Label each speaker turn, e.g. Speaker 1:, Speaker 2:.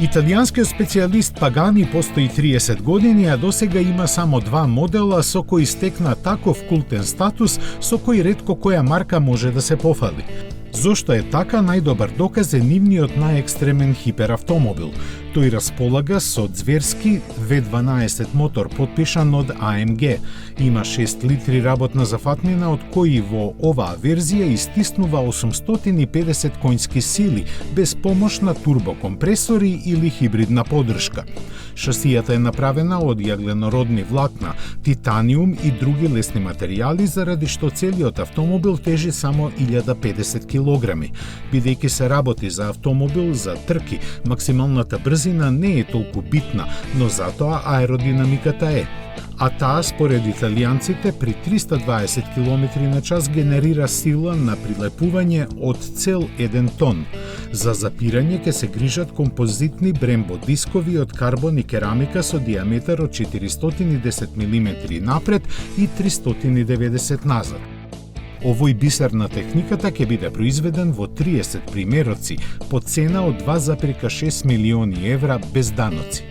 Speaker 1: Италијанскиот специјалист Пагани постои 30 години, а досега има само 2 модела со кои стекна таков култен статус со кој ретко која марка може да се пофали. Зошто е така, најдобар доказ е нивниот најекстремен хиперавтомобил. Тој располага со зверски V12 мотор потпишан од AMG. Има 6 литри работна зафатнина, од кои во оваа верзија истиснува 850 конски сили, без помош на турбокомпресори или хибридна поддршка. Шасијата е направена од јагленородни влакна, титаниум и други лесни материјали, заради што целиот автомобил тежи само 1050 килограми. Бидејќи се работи за автомобил за трки, максималната брзина не е толку битна, но затоа аеродинамиката е. А таа, според италијанците, при 320 км на час генерира сила на прилепување од цел 1 тон. За запирање ќе се грижат композитни брембо дискови од карбон и керамика со диаметар од 410 мм напред и 390 назад. Овој бисер на техниката ќе биде произведен во 30 примероци по цена од 2,6 милиони евра без даноци.